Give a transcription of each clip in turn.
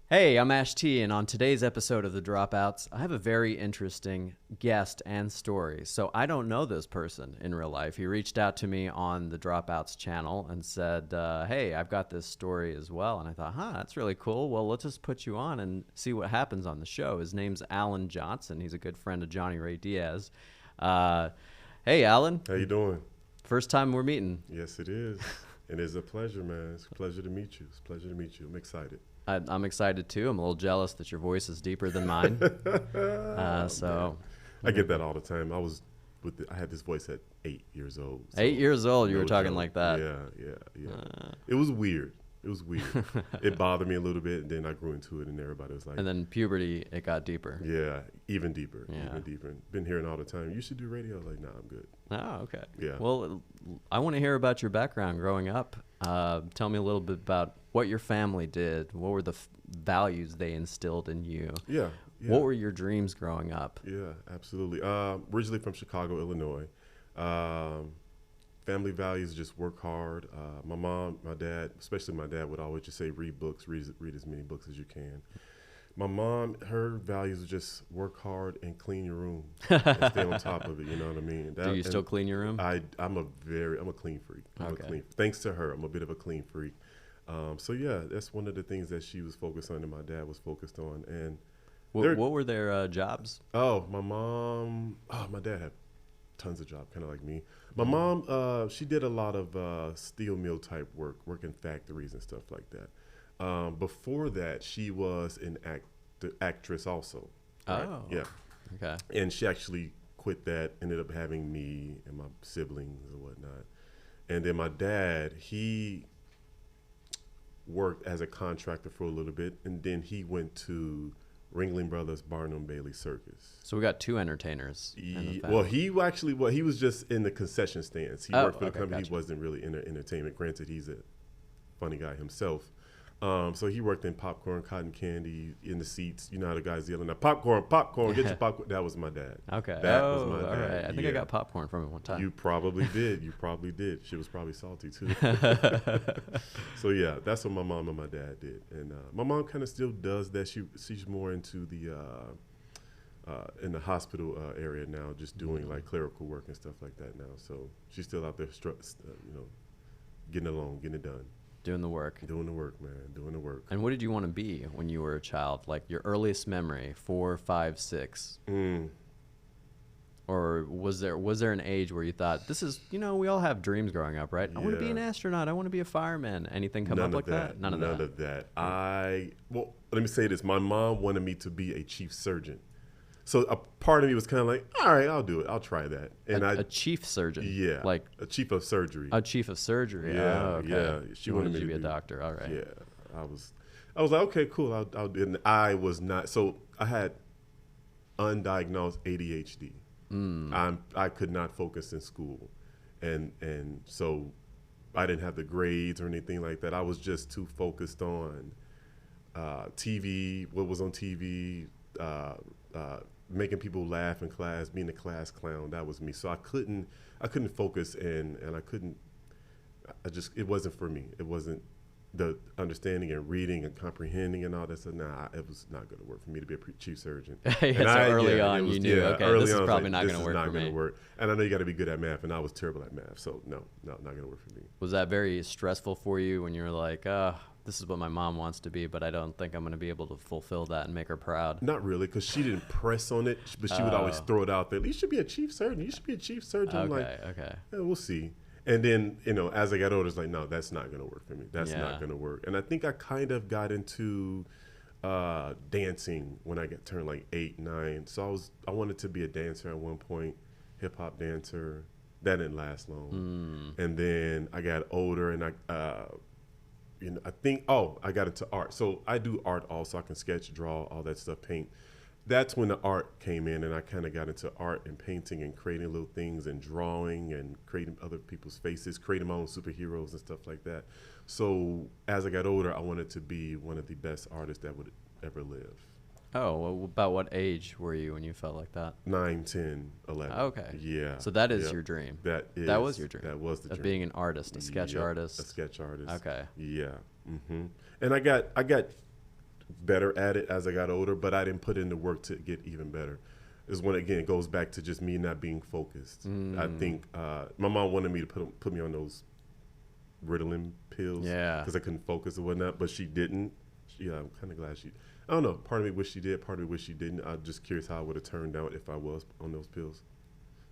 Hey, I'm Ash T, and on today's episode of the Dropouts, I have a very interesting guest and story. So I don't know this person in real life. He reached out to me on the Dropouts channel and said, hey, I've got this story as well. And I thought, that's really cool. Well, let's just put you on and see what happens on the show. His name's Alan Johnson. He's a good friend of Johnny Ray Diaz. Hey, Alan. How you doing? First time we're meeting. Yes, it is. It is a pleasure, man. It's a pleasure to meet you. It's a pleasure to meet you. I'm excited. I'm excited too. I'm a little jealous that your voice is deeper than mine. I get that all the time. I had this voice at 8 years old. So 8 years old, you were talking joke. like that. Yeah. It was weird. It bothered me a little bit, and then I grew into it, and everybody was like. And then puberty, it got deeper. Yeah, even deeper. Been hearing all the time. You should do radio. Like, nah, I'm good. Oh, okay. Yeah. Well, I want to hear about your background growing up. Tell me a little bit about what your family did. What were the values they instilled in you? Yeah. What were your dreams growing up? Yeah, absolutely. Originally from Chicago, Illinois. Family values, just work hard. My mom, my dad, especially my dad, would always just say, read books, read as many books as you can. My mom, her values are just work hard and clean your room and stay on top of it. You know what I mean? Do you still clean your room? I'm a clean freak. Thanks to her, I'm a bit of a clean freak. So yeah, that's one of the things that she was focused on and my dad was focused on. And what were their jobs? My dad had tons of jobs, kind of like me. My mom, she did a lot of steel mill type work in factories and stuff like that. Before that, she was an actress also. Right? Oh, yeah. Okay. And she actually quit that, ended up having me and my siblings and whatnot. And then my dad, he worked as a contractor for a little bit, and then he went to Ringling Brothers Barnum Bailey Circus. So we got two entertainers. Well, he was just in the concession stands. He worked for the company. Gotcha. He wasn't really in entertainment. Granted, he's a funny guy himself. So he worked in popcorn, cotton candy, in the seats. You know how the guys yelling, popcorn, get your popcorn. That was my dad. Okay. That was my dad. All right. I think I got popcorn from him one time. You probably did. She was probably salty too. So yeah, that's what my mom and my dad did. And my mom kind of still does that. She's more into the in the hospital area now, just doing like clerical work and stuff like that now. So she's still out there, getting along, getting it done. Doing the work, man. Doing the work. And what did you want to be when you were a child? Like your earliest memory, 4, 5, 6? Or was there an age where you thought, this is, we all have dreams growing up, right? I want to be an astronaut. I want to be a fireman. Anything come up like that? None of that. Well, let me say this. My mom wanted me to be a chief surgeon. So a part of me was kind of like, all right, I'll do it. I'll try that. And a chief surgeon? Yeah. Like a chief of surgery. A chief of surgery. Yeah. Oh, okay. Yeah. She wanted you to be a doctor. All right. Yeah. I was like, okay, cool. I'll do it. And I was not. So I had undiagnosed ADHD. I could not focus in school. And so I didn't have the grades or anything like that. I was just too focused on TV, what was on TV, making people laugh in class, being a class clown. That was me. So I couldn't focus and it wasn't for me. It wasn't the understanding and reading and comprehending and all that stuff. Nah, it was not going to work for me to be a chief surgeon. Early on you knew, this is probably not going to work for me. And I know you got to be good at math, and I was terrible at math. So no, not going to work for me. Was that very stressful for you when you were like, this is what my mom wants to be, but I don't think I'm going to be able to fulfill that and make her proud? Not really, because she didn't press on it, but she would always throw it out there. You should be a chief surgeon. You should be a chief surgeon. Okay. Yeah, we'll see. And then, as I got older, it's like, no, that's not going to work for me. That's not going to work. And I think I kind of got into dancing when I turned like 8, 9. So I wanted to be a dancer at one point, hip hop dancer. That didn't last long. And then I got older and I got into art. So I do art also. I can sketch, draw, all that stuff, paint. That's when the art came in, and I kind of got into art and painting and creating little things and drawing and creating other people's faces, creating my own superheroes and stuff like that. So as I got older, I wanted to be one of the best artists that would ever live. Oh, well, about what age were you when you felt like that? 9, 10, 11. Okay. Yeah. So that is your dream. That was your dream. That was the dream. Of being an artist, a sketch artist. A sketch artist. Okay. Yeah. And I got better at it as I got older, but I didn't put in the work to get even better. Is when, again, it goes back to just me not being focused. I think my mom wanted me to put me on those Ritalin pills because I couldn't focus or whatnot, but she didn't. I'm kind of glad she. I don't know. Part of me wish she did. Part of me wish she didn't. I'm just curious how I would have turned out if I was on those pills.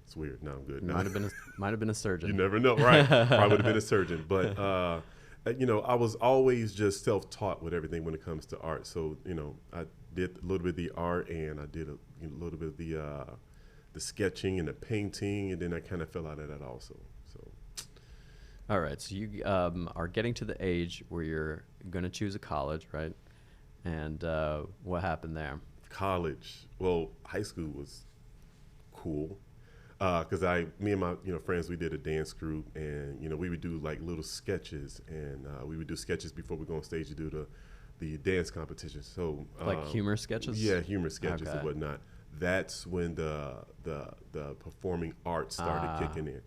It's weird. Now I'm good. Might have been a surgeon. You never know, right? Probably would have been a surgeon, but I was always just self-taught with everything when it comes to art. So I did a little bit of the art, and I did a little bit of the sketching and the painting, and then I kind of fell out of that also. So. All right. So you are getting to the age where you're going to choose a college, right? And what happened there? College. Well, high school was cool because me and my friends, we did a dance group, and we would do like little sketches, and we would do sketches before we go on stage to do the dance competition. So like humor sketches. Yeah, humor sketches and whatnot. That's when the performing arts started kicking in.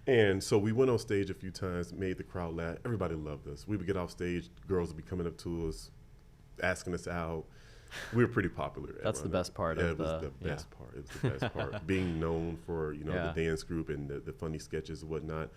And so we went on stage a few times, made the crowd laugh. Everybody loved us. We would get off stage, girls would be coming up to us, asking us out. We were pretty popular. That's the best part. It was the best part. It was the best part. Being known for the dance group and the funny sketches and whatnot.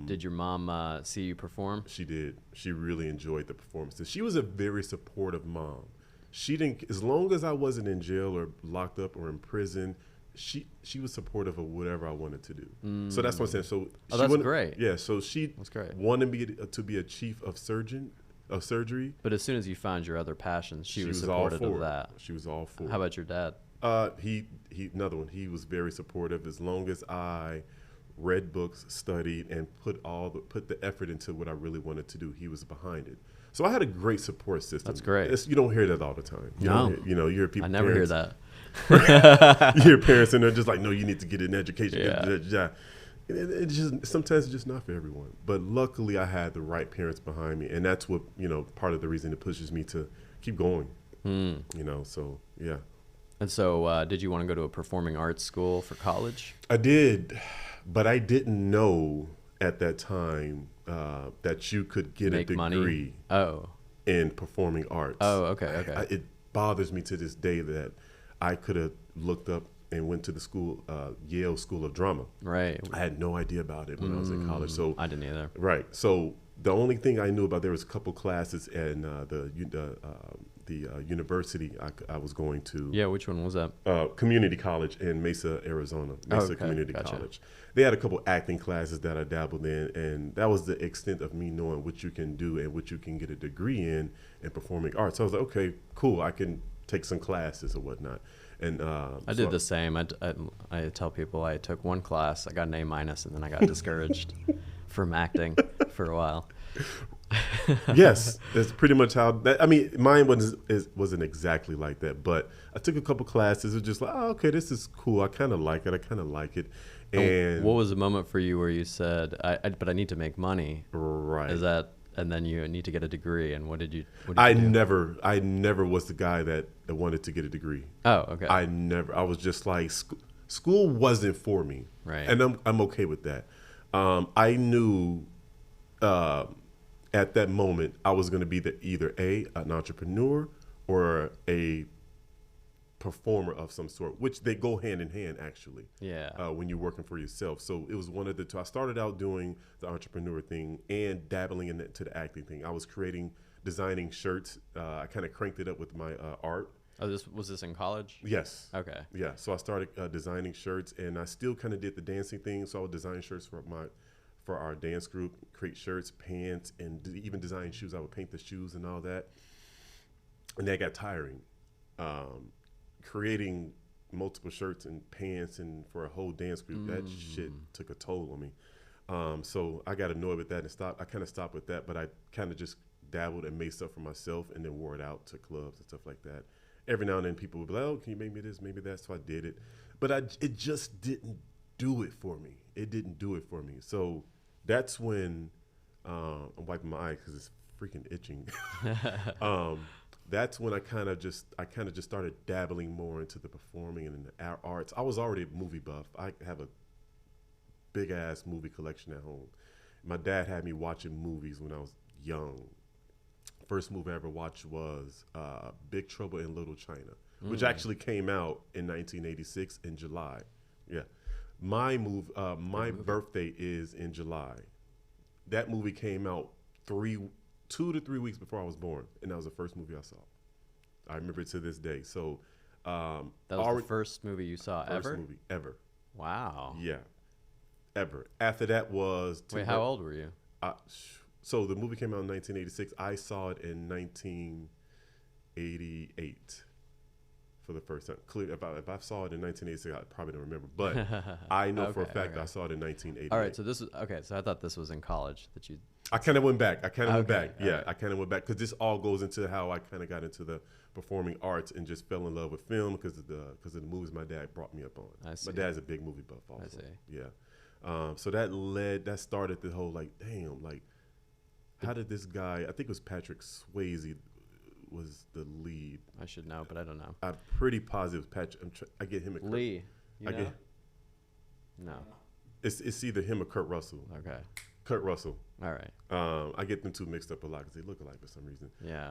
Did your mom see you perform? She did. She really enjoyed the performances. She was a very supportive mom. She didn't, as long as I wasn't in jail or locked up or in prison, she was supportive of whatever I wanted to do. So that's what I'm saying. So that's great. Yeah. So she wanted me to be a chief of surgery. But as soon as you found your other passions, she was supportive of that. She was all for it. How about your dad? He another one. He was very supportive as long as I read books, studied, and put the effort into what I really wanted to do. He was behind it. So I had a great support system. That's great. You don't hear that all the time. You hear people. I never hear that. You hear parents and they're just like, no, you need to get an education. Yeah. Sometimes it's just not for everyone. But luckily I had the right parents behind me, and that's what, part of the reason it pushes me to keep going. So yeah. And so did you want to go to a performing arts school for college? I did, but I didn't know at that time that you could get a degree in performing arts. Oh, okay. It bothers me to this day that I could have looked up and went to the school, Yale School of Drama. Right. I had no idea about it when I was in college. So I didn't either. Right. So the only thing I knew about, there was a couple classes in the university I was going to. Yeah, which one was that? Community college in Mesa, Arizona. Mesa Community College. They had a couple acting classes that I dabbled in, and that was the extent of me knowing what you can do and what you can get a degree in performing arts. So I was like, okay, cool. I can take some classes or whatnot. And I did the same. I tell people I took one class, I got an A-, and then I got discouraged from acting for a while. Yes, that's pretty much how that. I mean, mine wasn't exactly like that, but I took a couple classes. It was just like, oh, okay, this is cool. I kind of like it. And what was the moment for you where you said, "But I need to make money"? Right. Is that, and then you need to get a degree? And what did you do? I never was the guy that wanted to get a degree. Oh, okay. I was just like, school wasn't for me. Right. And I'm okay with that. I knew at that moment I was going to be either an entrepreneur or a performer of some sort, which they go hand in hand actually. Yeah. When you're working for yourself. So it was one of the two. I started out doing the entrepreneur thing and dabbling into the acting thing. I was designing shirts. I kind of cranked it up with my art. Oh, was this in college? Yes. Okay. Yeah. So I started designing shirts, and I still kind of did the dancing thing. So I would design shirts for our dance group, create shirts, pants, and even design shoes. I would paint the shoes and all that. And that got tiring. Creating multiple shirts and pants and for a whole dance group, that shit took a toll on me. So I got annoyed with that and stopped. I kind of stopped with that, but I kind of just dabbled and made stuff for myself and then wore it out to clubs and stuff like that. Every now and then people would be like, oh, can you make me this, maybe that? So I did it. But it just didn't do it for me. It didn't do it for me. So that's when I'm wiping my eye because it's freaking itching. That's when I kind of just started dabbling more into the performing and the arts. I was already a movie buff. I have a big ass movie collection at home. My dad had me watching movies when I was young, First movie I ever watched was Big Trouble in Little China, which actually came out in 1986 in July. Yeah, my birthday is in July. That movie came out 2 to 3 weeks before I was born, and that was the first movie I saw. I remember it to this day. So That was the first movie you saw first ever? movie ever. Wow. Yeah, ever. After that was Wait, how old were you? So the movie came out in 1986. I saw it in 1988 for the first time. Clear, if I saw it in 1986, I probably don't remember, but I know for a fact I saw it in 1988. All right, so this was okay. So I thought this was in college that you. I kind of went back. Yeah, right. I kind of went back because this all goes into how I kind of got into the performing arts and just fell in love with film because of the movies my dad brought me up on. I see. My dad's a big movie buff also. I see. Yeah. So that started the whole like, damn, like, how did this guy? I think it was Patrick Swayze was the lead. I should know, but I don't know. I'm pretty positive Patrick. I get him. Lee. You know? No. It's either him or Kurt Russell. Okay. Kurt Russell. All right. I get them two mixed up a lot because they look alike for some reason. Yeah.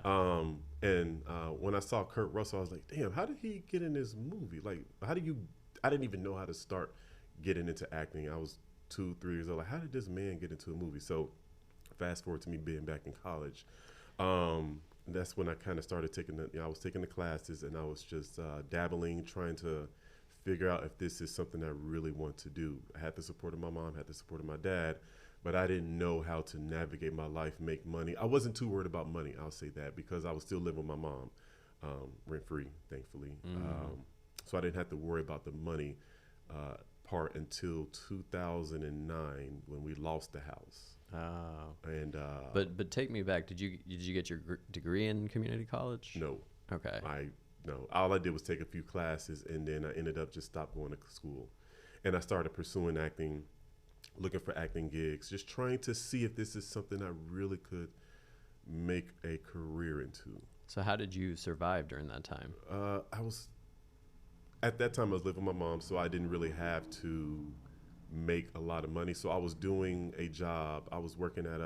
And when I saw Kurt Russell, I was like, damn, how did he get in this movie? Like, I didn't even know how to start getting into acting. I was 2-3 years old. Like, how did this man get into a movie? So fast forward to me being back in college. That's when I kind of started I was taking the classes and I was just dabbling, trying to figure out if this is something I really want to do. I had the support of my mom, had the support of my dad, but I didn't know how to navigate my life, make money. I wasn't too worried about money, I'll say that, because I was still living with my mom, rent-free, thankfully. So I didn't have to worry about the money part until 2009 when we lost the house. Oh. And but take me back. Did you get your degree in community college? No. Okay. No. All I did was take a few classes, and then I ended up just stopped going to school, and I started pursuing acting, looking for acting gigs, just trying to see if this is something I really could make a career into. So how did you survive during that time? At that time I was living with my mom, so I didn't really have to make a lot of money. So I was doing a job. I was working at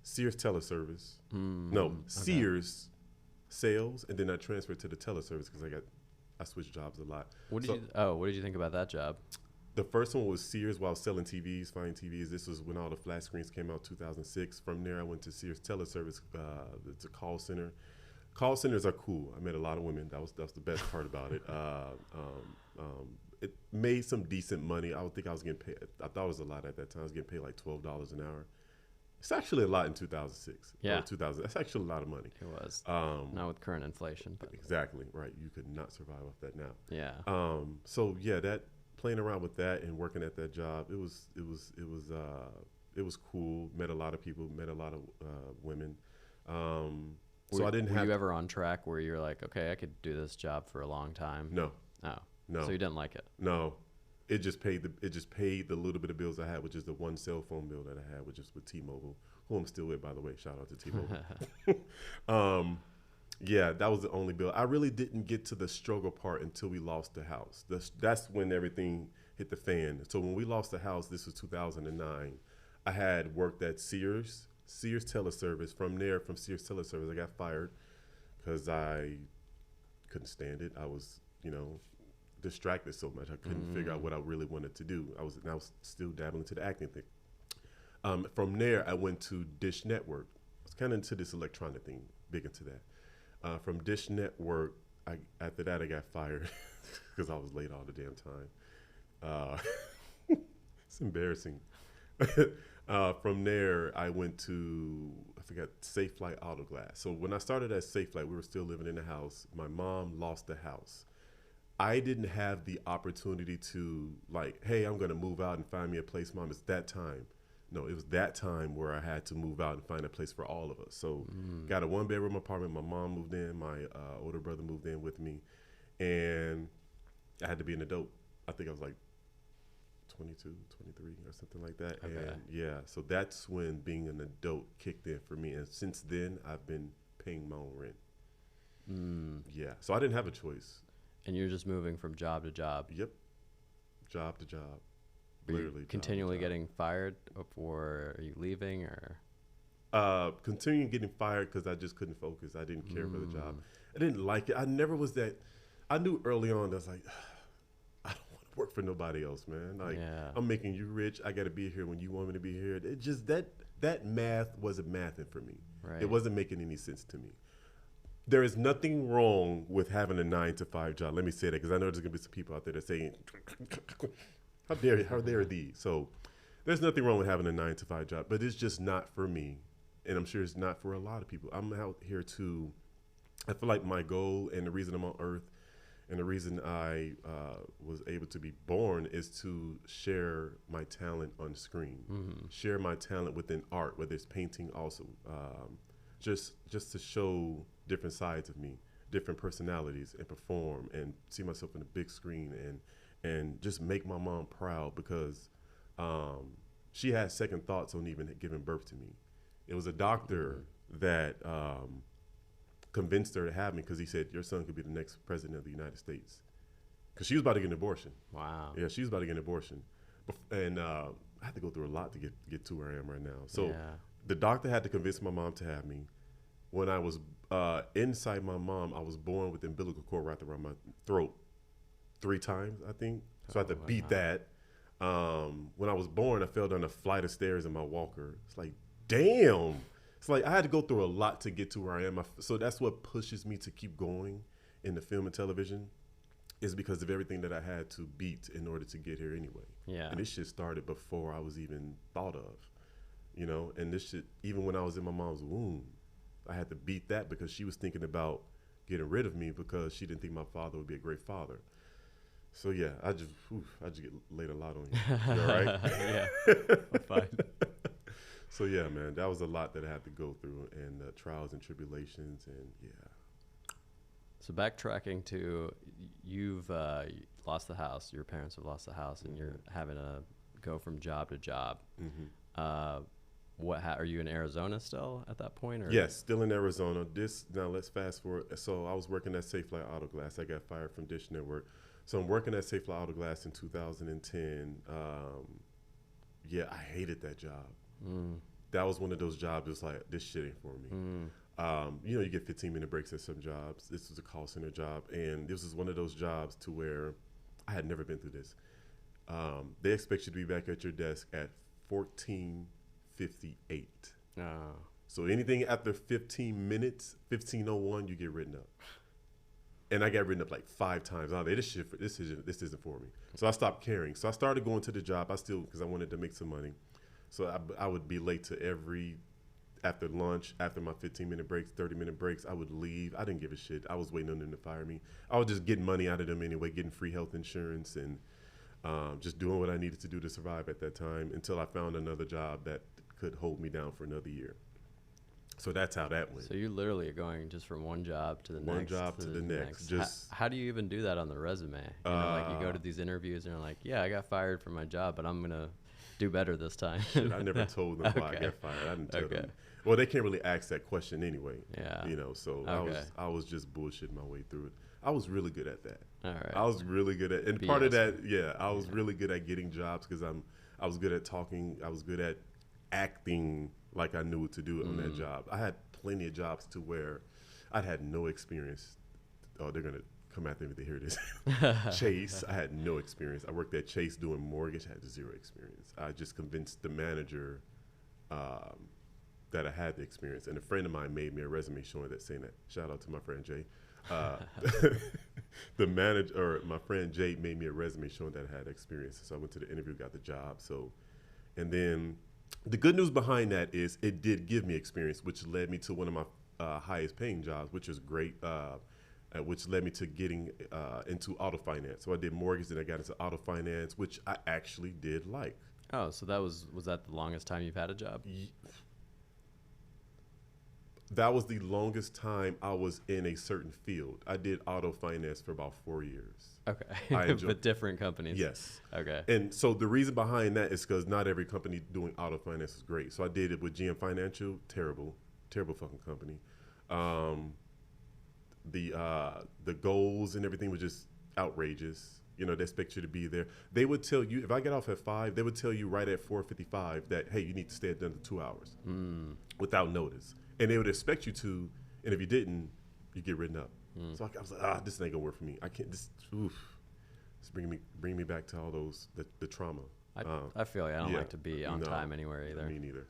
Sears Teleservice. Sears sales, and then I transferred to the teleservice because I switched jobs a lot. What did you think about that job? The first one was Sears while selling TVs, fine TVs. This was when all the flat screens came out, 2006. From there, I went to Sears Teleservice. It's a call center. Call centers are cool. I met a lot of women. That's the best part about it. It made some decent money. I would think I was getting paid. I thought it was a lot at that time. I was getting paid like $12 an hour. It's actually a lot in 2006. Yeah. 2000. That's actually a lot of money. It was. Not with current inflation, but exactly right. You could not survive off that now. Yeah. So yeah, that playing around with that and working at that job, it was cool. Met a lot of people. Met a lot of women. Were you ever on track where you're like, okay, I could do this job for a long time? No. Oh. No. So you didn't like it? No. It just paid the little bit of bills I had, which is the one cell phone bill that I had, which is with T-Mobile, who I'm still with, by the way. Shout out to T-Mobile. Yeah, that was the only bill. I really didn't get to the struggle part until we lost the house. That's when everything hit the fan. So when we lost the house, this was 2009. I had worked at Sears Teleservice. From Sears Teleservice, I got fired because I couldn't stand it. I was, distracted so much. I couldn't figure out what I really wanted to do. I was still dabbling into the acting thing. From there, I went to Dish Network. I was kind of into this electronic thing, big into that. From Dish Network, after that, I got fired because I was late all the damn time. It's embarrassing. From there, I went to, Safe Flight Auto Glass. So when I started at Safe Flight, we were still living in the house. My mom lost the house. I didn't have the opportunity to hey, I'm going to move out and find me a place, Mom. It's that time. No, it was that time where I had to move out and find a place for all of us. So got a 1-bedroom apartment. My mom moved in. My older brother moved in with me. And I had to be an adult. I think I was 22, 23 or something like that. Okay. And yeah, so that's when being an adult kicked in for me. And since then, I've been paying my own rent. Yeah, so I didn't have a choice. And you're just moving from job to job. Yep, job to job. Were you continually getting fired, or are you leaving, or? continuing getting fired because I just couldn't focus. I didn't care for the job. I didn't like it. I never was that. I knew early on that I was like, I don't want to work for nobody else, man. Like Yeah. I'm making you rich. I got to be here when you want me to be here. It just that math wasn't mathing for me. Right. It wasn't making any sense to me. There is nothing wrong with having a 9 to 5 job. Let me say that because I know there's gonna be some people out there that saying, how dare thee? So there's nothing wrong with having a 9 to 5 job, but it's just not for me, and I'm sure it's not for a lot of people. I'm out here to. I feel like my goal and the reason I'm on Earth, and the reason I was able to be born is to share my talent on screen, share my talent within art, whether it's painting, also. Just to show different sides of me, different personalities, and perform and see myself in the big screen and just make my mom proud because she had second thoughts on even giving birth to me. It was a doctor that convinced her to have me because he said your son could be the next president of the United States because she was about to get an abortion. Wow. Yeah, she was about to get an abortion, and I had to go through a lot to get to where I am right now. So the doctor had to convince my mom to have me. When I was inside my mom, I was born with the umbilical cord wrapped around my throat 3 times, I think. So I had to beat that. When I was born, I fell down a flight of stairs in my walker. It's like, damn. It's like I had to go through a lot to get to where I am. So that's what pushes me to keep going in the film and television is because of everything that I had to beat in order to get here anyway. Yeah. And this shit started before I was even thought of, you know? And this shit, even when I was in my mom's womb, I had to beat that because she was thinking about getting rid of me because she didn't think my father would be a great father. So yeah, I just get laid a lot on you. You all right? Yeah, I'm fine. So yeah, man, that was a lot that I had to go through, and trials and tribulations, and yeah. So backtracking to you've lost the house. Your parents have lost the house, and you're having to go from job to job. Are you in Arizona still at that point? Or? Yes, still in Arizona. Now let's fast forward. So I was working at Safe Flight Auto Glass. I got fired from Dish Network. So I'm working at Safe Flight Auto Glass in 2010. Yeah, I hated that job. That was one of those jobs that's like, this shit ain't for me. You know, you get 15-minute breaks at some jobs. This was a call center job. And this was one of those jobs to where I had never been through this. They expect you to be back at your desk at 14:58. So anything after 15 minutes, 15:01, you get written up. And I got written up like 5 times. This isn't for me. So I stopped caring. So I started going to the job. Because I wanted to make some money. So I would be late to after lunch, after my 15-minute breaks, 30-minute breaks, I would leave. I didn't give a shit. I was waiting on them to fire me. I was just getting money out of them anyway, getting free health insurance and just doing what I needed to do to survive at that time until I found another job that could hold me down for another year. So that's how that went. So you literally are going just from one job to the next. One job to the next. Just how do you even do that on the resume? You know, like you go to these interviews and you're like, yeah, I got fired from my job, but I'm going to do better this time. Shit, I never told them why I got fired. I didn't tell them. Well, they can't really ask that question anyway. Yeah. You know, so I was just bullshitting my way through it. I was really good at that. All right. I was really good at, and part of that, I was really good at getting jobs because I was good at talking. I was good at acting like I knew what to do on that job. I had plenty of jobs to where I'd had no experience. Oh, they're gonna come after me to hear this. Chase, I had no experience. I worked at Chase doing mortgage. I had 0 experience. I just convinced the manager that I had the experience, and a friend of mine made me a resume showing that, saying that. Shout out to my friend Jay. The manager, or my friend Jay, made me a resume showing that I had experience. So I went to the interview, got the job. So, and then the good news behind that is it did give me experience, which led me to one of my highest paying jobs, which is great, which led me to getting into auto finance. So I did mortgage, then I got into auto finance, which I actually did like. Oh, so that was that the longest time you've had a job? That was the longest time I was in a certain field. I did auto finance for about 4 years. Okay, but different companies. Yes. Okay. And so the reason behind that is because not every company doing auto finance is great. So I did it with GM Financial. Terrible fucking company. The goals and everything was just outrageous. You know, they expect you to be there. They would tell you, if I get off at 5, they would tell you right at 4:55 that, hey, you need to stay at another 2 hours without notice. And they would expect you to, and if you didn't, you get written up. So I was like, this ain't gonna work for me. I can't. It's bring me back to all those the trauma. I feel like I don't like to be on time anywhere either. Me neither.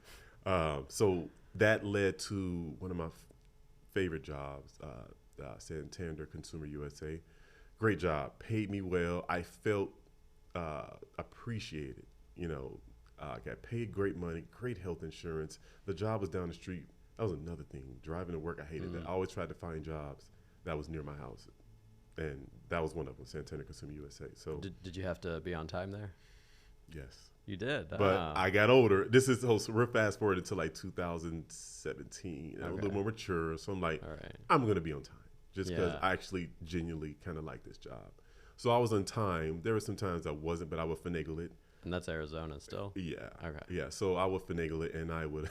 So that led to one of my favorite jobs, Santander Consumer USA. Great job, paid me well. I felt appreciated. You know, I got paid great money, great health insurance. The job was down the street. That was another thing. Driving to work, I hated that. I always tried to find jobs that was near my house, and that was one of them, Santander Consumer USA. So did you have to be on time there? Yes. You did. But I got older. This is so we're fast forwarded to like 2017. I'm a little more mature, so I'm like, I'm gonna be on time, just because I actually genuinely kind of like this job. So I was on time. There were some times I wasn't, but I would finagle it. And that's Arizona still. Yeah. Okay. Yeah. So I would finagle it, and I would,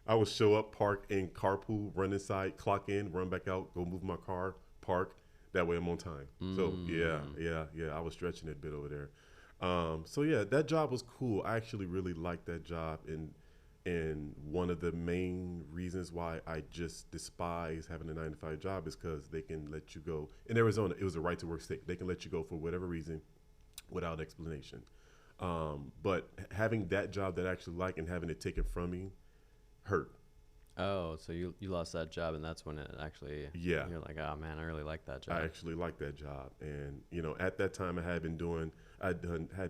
I would show up, park in carpool, run inside, clock in, run back out, go move my car, park. That way I'm on time. So yeah. I was stretching it a bit over there. So yeah, that job was cool. I actually really liked that job, and one of the main reasons why I just despise having a 9-to-5 job is because they can let you go. In Arizona, it was a right to work state. They can let you go for whatever reason, without explanation. But having that job that I actually like and having it taken from me hurt. Oh, so you lost that job, and that's when it actually, you're like, oh man, I really like that job. I actually liked that job. And, you know, at that time I had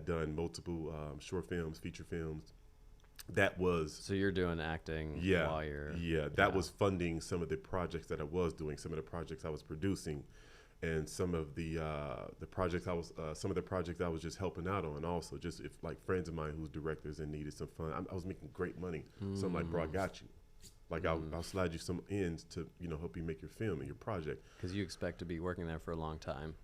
done multiple short films, feature films. That was... So you're doing acting while you're... Yeah, that was funding some of the projects that I was doing, some of the projects I was producing, and some of the projects I was just helping out on also, just if like friends of mine who's directors and needed some fun. I was making great money. So I'm like, bro, I got you. Like I'll slide you some ends to, you know, help you make your film and your project. Because you expect to be working there for a long time.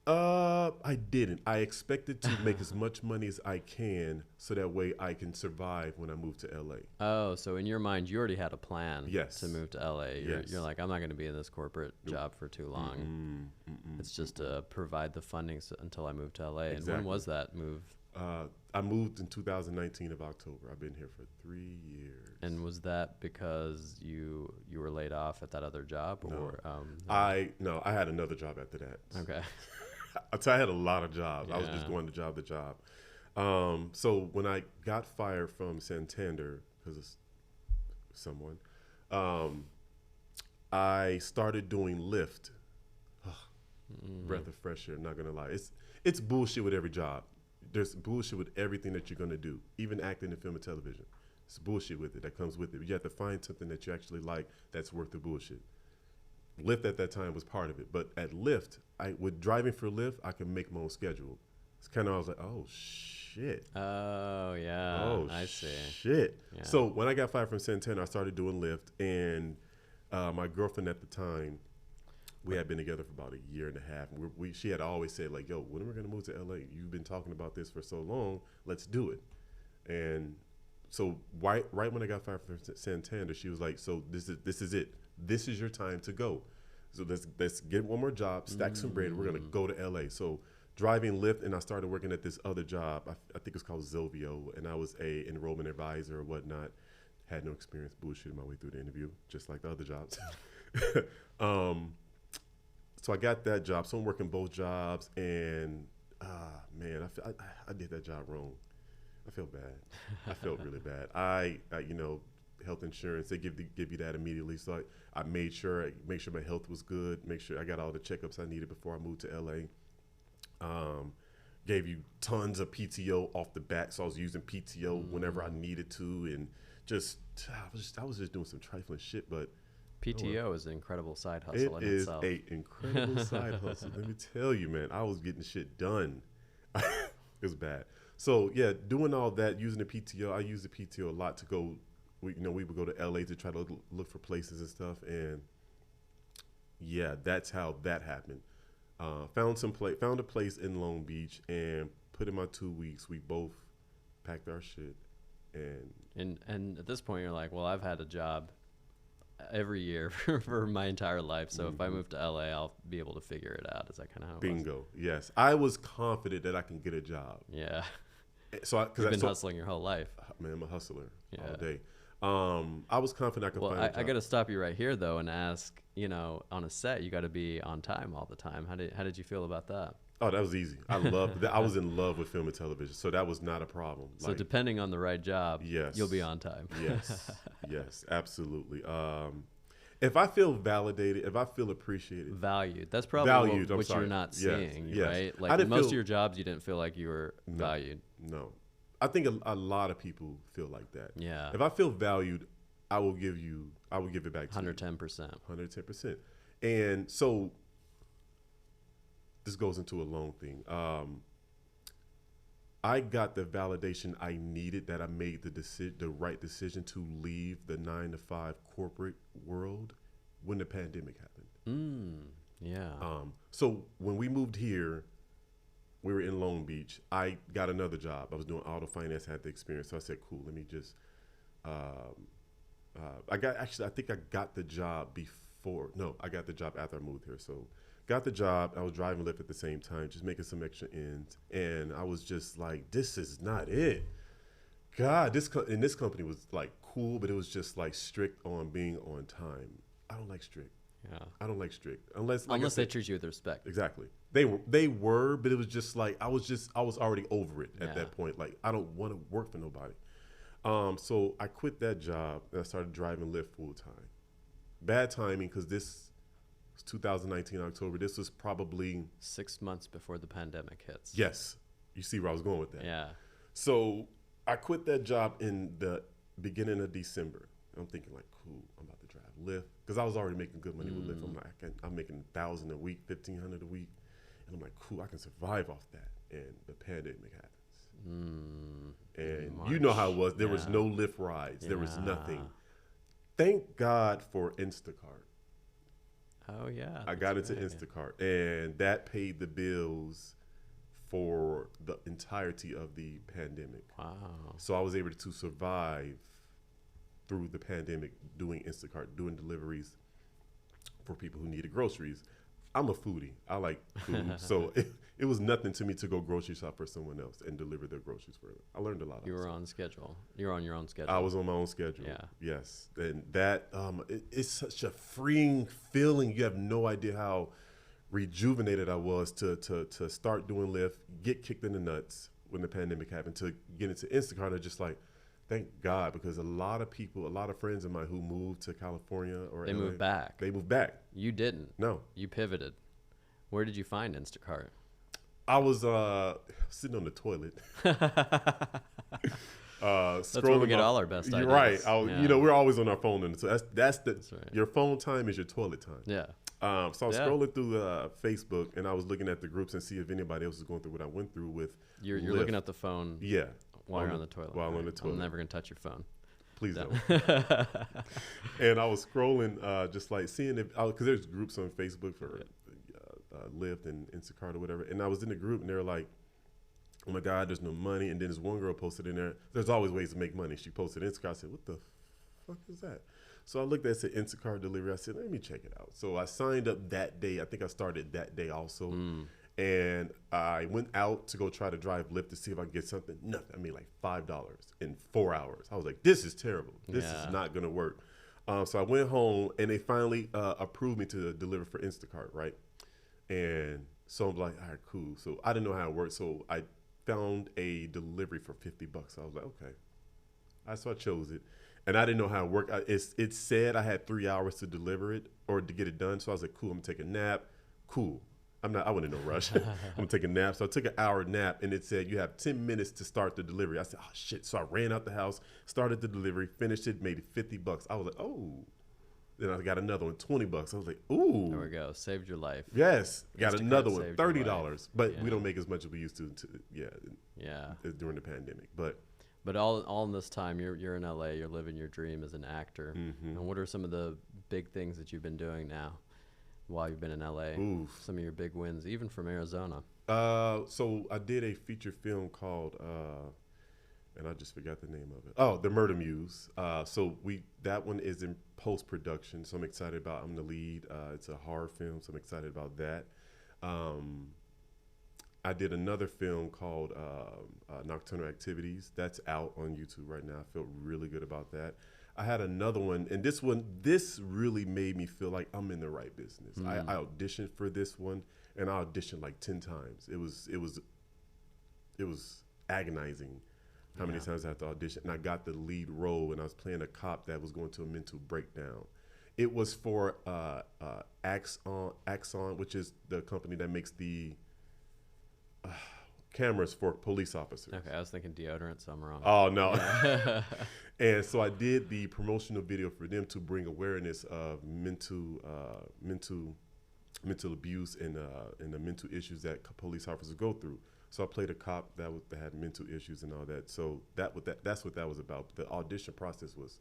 I didn't. I expected to make as much money as I can so that way I can survive when I move to LA. Oh, so in your mind, you already had a plan to move to LA. You're like, I'm not going to be in this corporate job for too long. It's just to provide the funding until I move to LA. Exactly. And when was that move? I moved in 2019 of October. I've been here for 3 years. And was that because you were laid off at that other job? No. Or I had another job after that. Okay. I had a lot of jobs. I was just going to job to job. So when I got fired from Santander because of someone, I started doing Lyft. Breath of fresh air, not gonna lie. It's bullshit with every job. There's bullshit with everything that you're gonna do, even acting in film and television. It's bullshit with it that comes with it. But you have to find something that you actually like that's worth the bullshit. Lyft at that time was part of it, but at Lyft, with driving for Lyft, I could make my own schedule. It's kind of, I was like, oh shit. Oh yeah. Oh, I see. Shit. Yeah. So when I got fired from Santana, I started doing Lyft, and my girlfriend at the time, we had been together for about 1.5 years. She had always said, like, yo, when are we going to move to LA? You've been talking about this for so long. Let's do it. And so right when I got fired from Santander, she was like, so this is it. This is your time to go. So let's get one more job, stack some bread. We're going to go to LA. So driving Lyft, and I started working at this other job. I think it's called Zilvio, and I was a enrollment advisor or whatnot. Had no experience, bullshitting my way through the interview, just like the other jobs. So I got that job. So I'm working both jobs, and man, I did that job wrong. I felt bad. I felt really bad. I health insurance, they give you that immediately. So I made sure my health was good. Make sure I got all the checkups I needed before I moved to LA. Gave you tons of PTO off the bat, so I was using PTO whenever I needed to, and I was just doing some trifling shit, but. PTO is an incredible side hustle in itself. It is an incredible side hustle. Let me tell you, man, I was getting shit done. It was bad. So yeah, doing all that, using the PTO, I used the PTO a lot to go. We would go to LA to try to look for places and stuff, and yeah, that's how that happened. Found a place in Long Beach, and put in my 2 weeks. We both packed our shit, and at this point, you're like, well, I've had a job every year for my entire life. So if I Mm-hmm. move to LA, I'll be able to figure it out. Is that kind of how it was? Bingo. Yes, I was confident that I can get a job. Yeah. So You've been so hustling your whole life. man, I'm a hustler all Yeah. day. I was confident I could Well, find a I job. got to stop you right here though and ask, on a set, you got to be on time all the time. How did you feel about that? Oh, that was easy. I loved that. I was in love with film and television, so that was not a problem. So depending on the right job, yes, you'll be on time. yes, yes, absolutely. If I feel validated, if I feel appreciated, Valued. That's probably valued. what I'm sorry. you're not Yes, seeing, yes. right? I Like in didn't most feel of your jobs, you didn't feel like you were valued. no. I think a lot of people feel like that. Yeah. If I feel valued, I will give it back to you. 110%. 110%. And so this goes into a loan thing. I got the validation I needed that I made the right decision to leave the 9 to 5 corporate world when the pandemic happened. Yeah. So when we moved here, we were in Long Beach. I got another job. I was doing auto finance, had the experience. So I said, cool, let me just, I think I got the job I got the job after I moved here. So got the job. I was driving Lyft at the same time, just making some extra ends. And I was just like, this is not it. God, this company was like cool, but it was just like strict on being on time. I don't like strict. Yeah. I don't like strict unless like Unless they treat you with respect. exactly. They were, but it was just like I was already over it at that point. Like I don't want to work for nobody. So I quit that job and I started driving Lyft full time. Bad timing because this was 2019 October. This was probably 6 months before the pandemic hits. yes. You see where I was going with that. Yeah. So I quit that job in the beginning of December. I'm thinking like, cool, I'm about to drive Lyft because I was already making good money with Lyft. I'm like, I'm making 1,000 a week, 1,500 a week, and I'm like, cool, I can survive off that. And the pandemic happens, and you know how it was. There was no Lyft rides. There was nothing. Thank God for Instacart. Oh yeah. I got into right, Instacart, and that paid the bills for the entirety of the pandemic. Wow. So I was able to survive through the pandemic doing Instacart, doing deliveries for people who needed groceries. I'm a foodie. I like food. So it was nothing to me to go grocery shop for someone else and deliver their groceries for them. I learned a lot. You were on schedule. You were on your own schedule. I was on my own schedule. Yeah. Yes. And that, it's such a freeing feeling. You have no idea how rejuvenated I was to start doing Lyft, get kicked in the nuts when the pandemic happened, to get into Instacart. I just like, thank God, because a lot of friends of mine who moved to California or They LA, moved back. They moved back. You didn't. No. You pivoted. Where did you find Instacart? I was sitting on the toilet. That's where we get all our best ideas. You're right. Yeah. We're always on our phone, and so that's right. Your phone time is your toilet time. Yeah. So I was scrolling through Facebook, and I was looking at the groups and see if anybody else was going through what I went through with. You're Lyft. looking at the phone. Yeah. While you're on the toilet. While on the toilet. I'm never gonna touch your phone. Please don't. And I was scrolling, just like seeing if, because there's groups on Facebook for Lyft and Instacart or whatever. And I was in the group, and they were like, oh my God, there's no money. And then this one girl posted in there, there's always ways to make money. She posted Instacart. I said, what the fuck is that? So I looked at it, said Instacart delivery. I said, let me check it out. So I signed up that day. I think I started that day also. And I went out to go try to drive Lyft to see if I could get something. Nothing. I made like $5 in 4 hours. I was like, this is terrible. This is not going to work. So I went home, and they finally approved me to deliver for Instacart, right? And so I'm like, all right, cool. So I didn't know how it worked. So I found a delivery for $50. I was like, okay. So I chose it. And I didn't know how it worked. It said I had 3 hours to deliver it or to get it done. So I was like, cool, I'm going to take a nap. Cool. I wasn't in no rush. I'm going to take a nap. So I took an hour nap, and it said you have 10 minutes to start the delivery. I said, oh, shit. So I ran out the house, started the delivery, finished it, made it $50. I was like, oh. Then I got another one, $20. I was like, ooh. There we go. Saved your life. Yes. Got Instacart another one, saved your $30. But Yeah. we don't make as much as we used to during the pandemic. But all in this time, you're in LA. You're living your dream as an actor. And what are some of the big things that you've been doing now while you've been in LA? Oof. Some of your big wins, even from Arizona. So I did a feature film called and I just forgot the name of it. Oh, The Murder Muse. So that one is in post production, so I'm excited about. I'm the lead. It's a horror film, so I'm excited about that. Um, I did another film called Nocturnal Activities. That's out on YouTube right now. I feel really good about that. I had another one, and this really made me feel like I'm in the right business. I auditioned for this one, and I auditioned like 10 times. It was agonizing how many times I had to audition, and I got the lead role, and I was playing a cop that was going to a mental breakdown. It was for Axon, which is the company that makes the cameras for police officers. Okay, I was thinking deodorant, so I'm wrong. Oh no. And so I did the promotional video for them to bring awareness of mental abuse and the mental issues that police officers go through. So I played a cop that had mental issues and all that. So that's what that was about. The audition process was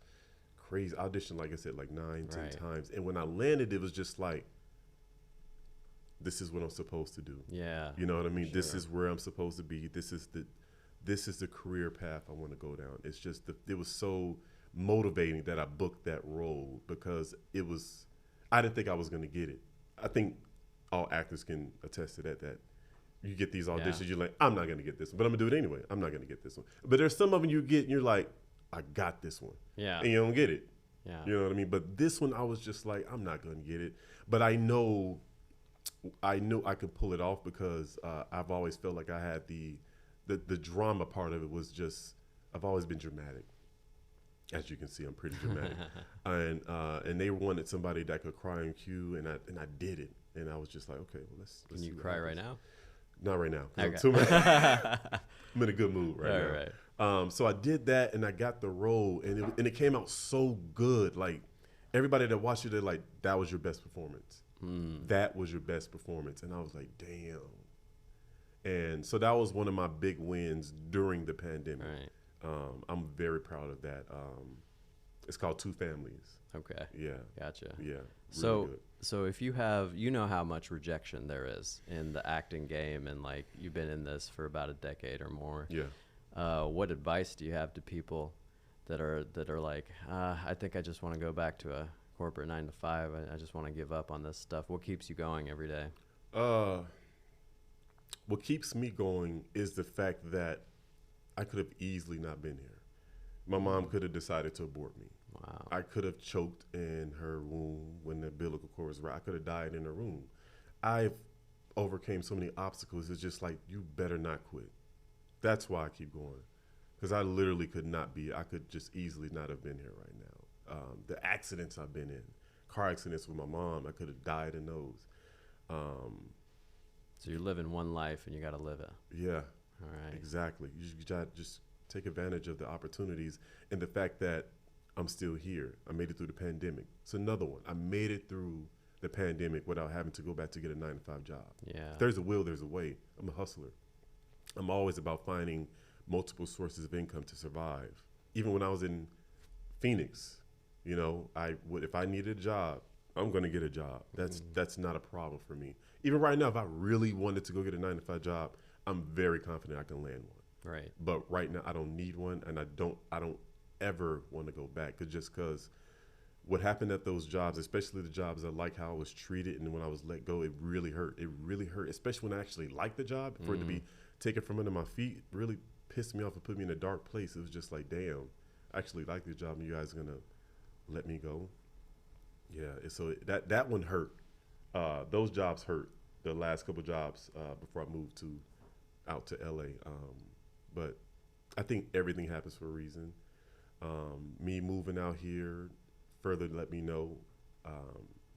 crazy. I auditioned, like I said, like 9-10 times, and when I landed, it was just like, this is what I'm supposed to do. Yeah. You know what I mean? Sure. This is where I'm supposed to be. This is the career path I want to go down. It's just it was so motivating that I booked that role, because I didn't think I was going to get it. I think all actors can attest to that you get these auditions, you're like, I'm not going to get this one, but I'm going to do it anyway. I'm not going to get this one. But there's some of them you get and you're like, I got this one. Yeah. And you don't get it. Yeah. You know what I mean? But this one, I was just like, I'm not going to get it. But I knew I could pull it off, because I've always felt like I had the drama part of it was just, I've always been dramatic. As you can see, I'm pretty dramatic. And they wanted somebody that could cry in cue, and I did it. And I was just like, okay, well, let's Can you cry right now? Not right now. Okay. I'm in a good mood right now. Right. So I did that, and I got the role, and it came out so good. Like, everybody that watched it, they're like, that was your best performance. That was your best performance. And I was like, damn. And so that was one of my big wins during the pandemic. Right. I'm very proud of that. It's called Two Families. Okay. Yeah. Gotcha. Yeah. So good. So if you have, you know how much rejection there is in the acting game, and like you've been in this for about a decade or more. Yeah. What advice do you have to people that are like, I think I just want to go back to a corporate 9 to 5. I just want to give up on this stuff. What keeps you going every day? What keeps me going is the fact that I could have easily not been here. My mom could have decided to abort me. Wow. I could have choked in her womb when the umbilical cord was right. I could have died in her womb. I've overcame so many obstacles. It's just like, you better not quit. That's why I keep going. Because I literally could not be. I could just easily not have been here right now. The accidents I've been in, car accidents with my mom, I could have died in those. So you're living one life and you got to live it. Yeah. All right. Exactly. You got to just take advantage of the opportunities and the fact that I'm still here. I made it through the pandemic. It's another one. I made it through the pandemic without having to go back to get a 9 to 5 job. Yeah. If there's a will, there's a way. I'm a hustler. I'm always about finding multiple sources of income to survive. Even when I was in Phoenix, you know, if I needed a job, I'm going to get a job. That's not a problem for me. Even right now, if I really wanted to go get a 9 to 5 job, I'm very confident I can land one. Right. But right now, I don't need one, and I don't ever want to go back. Because what happened at those jobs, especially the jobs I like how I was treated, and when I was let go, it really hurt. It really hurt, especially when I actually liked the job. For it to be taken from under my feet really pissed me off and put me in a dark place. It was just like, damn, I actually like this job, and you guys are gonna let me go. Yeah, so that one hurt. Those jobs hurt. The last couple jobs before I moved out to LA. But I think everything happens for a reason. Me moving out here further let me know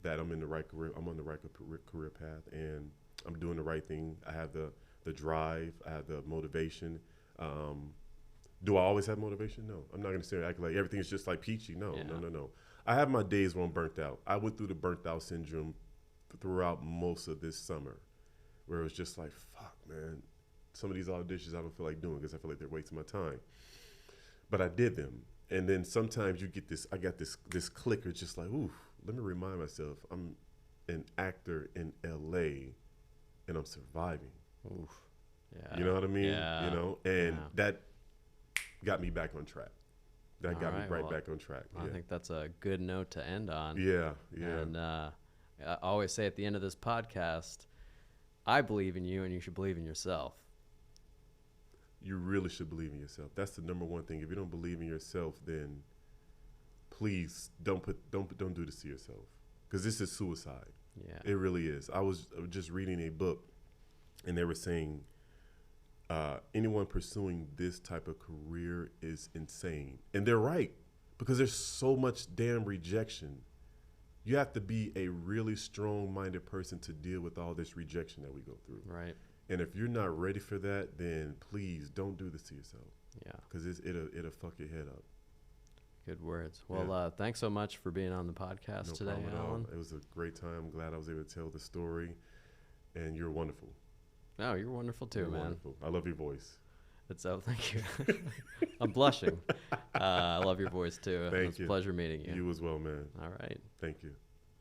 that I'm in the right career. I'm on the right career path, and I'm doing the right thing. I have the drive. I have the motivation. Do I always have motivation? No. I'm not going to act like everything is just like peachy. No. I have my days where I'm burnt out. I went through the burnt out syndrome throughout most of this summer, where it was just like, fuck, man. Some of these auditions I don't feel like doing because I feel like they're wasting my time. But I did them. And then sometimes you get this, I got this clicker just like, ooh, let me remind myself, I'm an actor in LA and I'm surviving. Oof. Yeah. You know what I mean? Yeah. You know, and that got me back on track. That All got me right, right well, back on track. I think that's a good note to end on. Yeah, yeah. And I always say at the end of this podcast, I believe in you and you should believe in yourself. You really should believe in yourself. That's the number one thing. If you don't believe in yourself, then please don't do this to yourself, because this is suicide. Yeah. It really is. I was just reading a book, and they were saying anyone pursuing this type of career is insane. And they're right, because there's so much damn rejection. You have to be a really strong-minded person to deal with all this rejection that we go through. Right. And if you're not ready for that, then please don't do this to yourself. Yeah. Because it'll fuck your head up. Good words. Well, thanks so much for being on the podcast today, problem at all. Alan. It was a great time. I'm glad I was able to tell the story. And you're wonderful. Oh, you're wonderful too, You're man. wonderful. I love your voice. Thank you. I'm blushing. I love your voice too. Thank It's you. a pleasure meeting you. You as well, man. All right. Thank you.